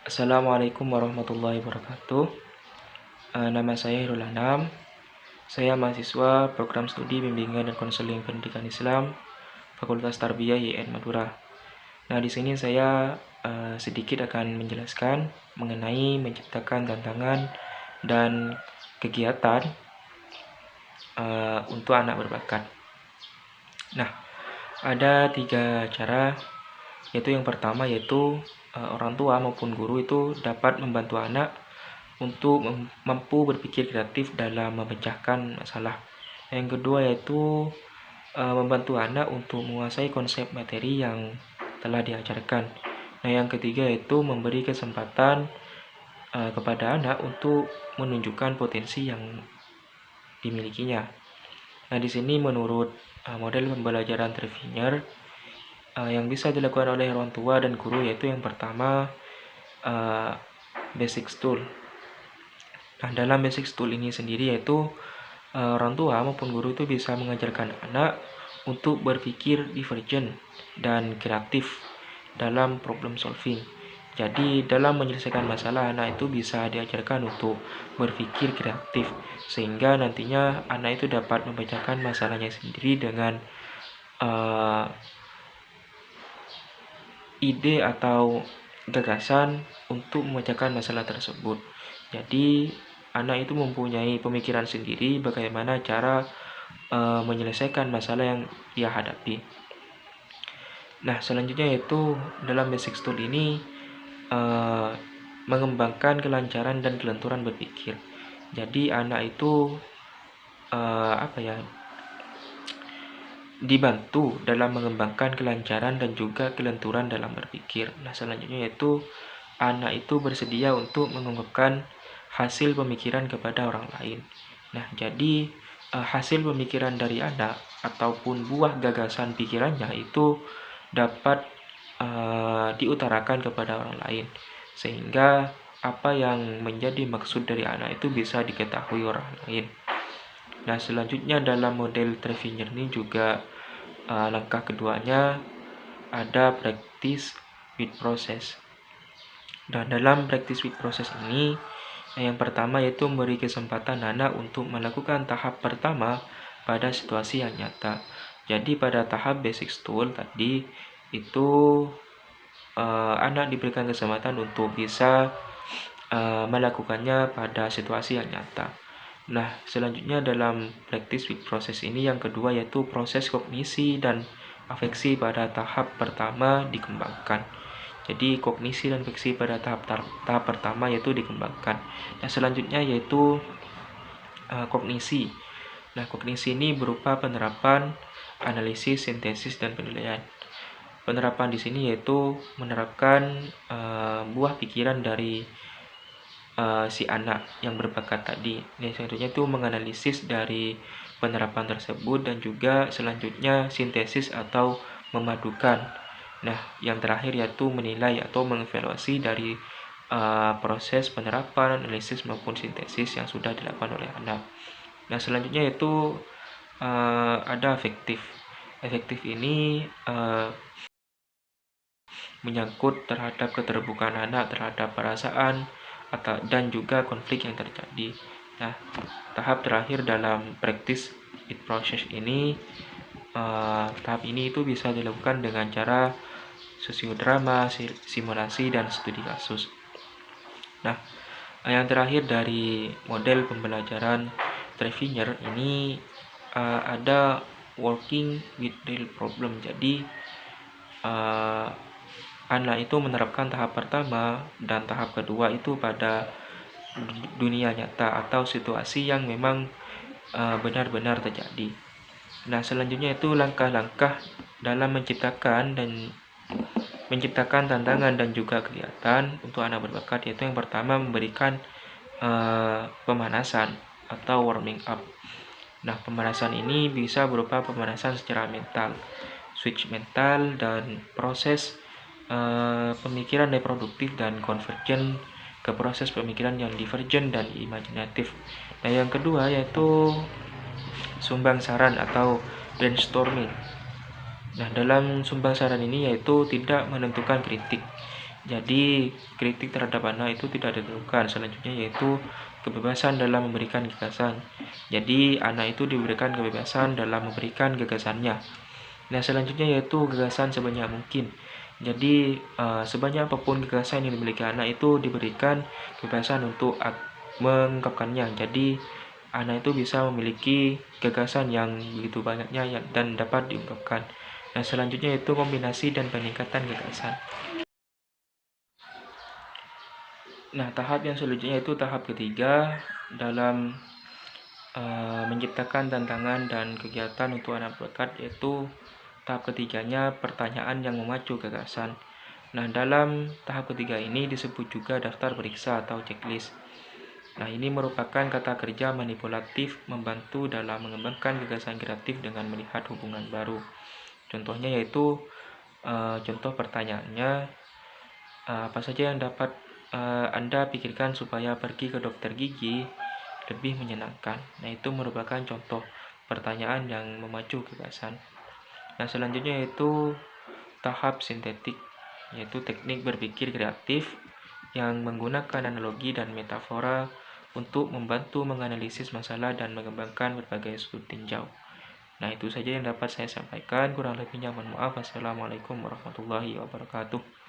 Assalamualaikum warahmatullahi wabarakatuh. Nama saya Hirul Anam. Saya mahasiswa program studi bimbingan dan konseling pendidikan Islam Fakultas Tarbiyah YN Madura. Nah, di sini saya sedikit akan menjelaskan mengenai menciptakan tantangan dan kegiatan untuk anak berbakat. Nah, ada 3 cara, yaitu yang pertama yaitu orang tua maupun guru itu dapat membantu anak untuk mampu berpikir kreatif dalam memecahkan masalah. Yang kedua yaitu membantu anak untuk menguasai konsep materi yang telah diajarkan. Nah, yang ketiga yaitu memberi kesempatan kepada anak untuk menunjukkan potensi yang dimilikinya. Nah, di sini menurut model pembelajaran Treviner yang bisa dilakukan oleh orang tua dan guru yaitu yang pertama basic tool. Nah, dalam basic tool ini sendiri yaitu orang tua maupun guru itu bisa mengajarkan anak untuk berpikir divergent dan kreatif dalam problem solving. Jadi dalam menyelesaikan masalah, anak itu bisa diajarkan untuk berpikir kreatif sehingga nantinya anak itu dapat memecahkan masalahnya sendiri dengan ide atau gagasan untuk memecahkan masalah tersebut. Jadi anak itu mempunyai pemikiran sendiri bagaimana cara menyelesaikan masalah yang ia hadapi. Nah, selanjutnya yaitu dalam basic tool ini mengembangkan kelancaran dan kelenturan berpikir. Jadi anak itu dibantu dalam mengembangkan kelancaran dan juga kelenturan dalam berpikir. Nah, selanjutnya yaitu anak itu bersedia untuk mengungkapkan hasil pemikiran kepada orang lain. Nah, jadi hasil pemikiran dari anak ataupun buah gagasan pikirannya itu dapat diutarakan kepada orang lain sehingga apa yang menjadi maksud dari anak itu bisa diketahui orang lain. Nah, selanjutnya dalam model Treviner ini juga langkah keduanya ada practice with process. Dan dalam practice with process ini yang pertama yaitu memberi kesempatan anak untuk melakukan tahap pertama pada situasi yang nyata. Jadi pada tahap basic tool tadi itu anak diberikan kesempatan untuk bisa melakukannya pada situasi yang nyata. Nah, selanjutnya dalam practice with process ini yang kedua yaitu proses kognisi dan afeksi pada tahap pertama dikembangkan. Jadi kognisi dan afeksi pada tahap pertama yaitu dikembangkan. Nah, selanjutnya yaitu kognisi. Nah, kognisi ini berupa penerapan, analisis, sintesis, dan penilaian. Penerapan di sini yaitu menerapkan buah pikiran dari si anak yang berbakat tadi. Yang selanjutnya itu menganalisis dari penerapan tersebut dan juga selanjutnya sintesis atau memadukan. Nah, yang terakhir yaitu menilai atau mengevaluasi dari proses penerapan, analisis maupun sintesis yang sudah dilakukan oleh anak. Nah, selanjutnya yaitu ada afektif. Afektif ini menyangkut terhadap keterbukaan anak terhadap perasaan dan juga konflik yang terjadi. Nah, tahap terakhir dalam practice with process ini, tahap ini itu bisa dilakukan dengan cara sosiodrama, simulasi, dan studi kasus. Nah, yang terakhir dari model pembelajaran Treviner ini ada working with real problem. Jadi anak itu menerapkan tahap pertama dan tahap kedua itu pada dunia nyata atau situasi yang memang benar-benar terjadi. Nah, selanjutnya itu langkah-langkah dalam menciptakan tantangan dan juga kegiatan untuk anak berbakat, yaitu yang pertama memberikan pemanasan atau warming up. Nah, pemanasan ini bisa berupa pemanasan secara mental, switch mental, dan proses pemikiran reproduktif dan konvergen ke proses pemikiran yang divergen dan imajinatif. Nah, yang kedua yaitu sumbang saran atau brainstorming. Nah, dalam sumbang saran ini yaitu tidak menentukan kritik. Jadi, kritik terhadap anak itu tidak ditentukan. Selanjutnya yaitu kebebasan dalam memberikan gagasan. Jadi, anak itu diberikan kebebasan dalam memberikan gagasannya. Nah, selanjutnya yaitu gagasan sebanyak mungkin. Jadi, sebanyak apapun gagasan yang dimiliki anak itu diberikan kebebasan untuk mengungkapkannya. Jadi, anak itu bisa memiliki gagasan yang begitu banyaknya dan dapat diungkapkan. Nah, selanjutnya yaitu kombinasi dan peningkatan gagasan. Nah, tahap yang selanjutnya itu tahap ketiga dalam menciptakan tantangan dan kegiatan untuk anak bakat, yaitu tahap ketiganya pertanyaan yang memacu gagasan. Nah, dalam tahap ketiga ini disebut juga daftar periksa atau checklist. Nah, ini merupakan kata kerja manipulatif membantu dalam mengembangkan gagasan kreatif dengan melihat hubungan baru. Contohnya yaitu contoh pertanyaannya, apa saja yang dapat Anda pikirkan supaya pergi ke dokter gigi lebih menyenangkan. Nah, itu merupakan contoh pertanyaan yang memacu gagasan. Nah, selanjutnya yaitu tahap sintetik, yaitu teknik berpikir kreatif yang menggunakan analogi dan metafora untuk membantu menganalisis masalah dan mengembangkan berbagai sudut tinjau. Nah, itu saja yang dapat saya sampaikan. Kurang lebihnya mohon maaf. Wassalamualaikum warahmatullahi wabarakatuh.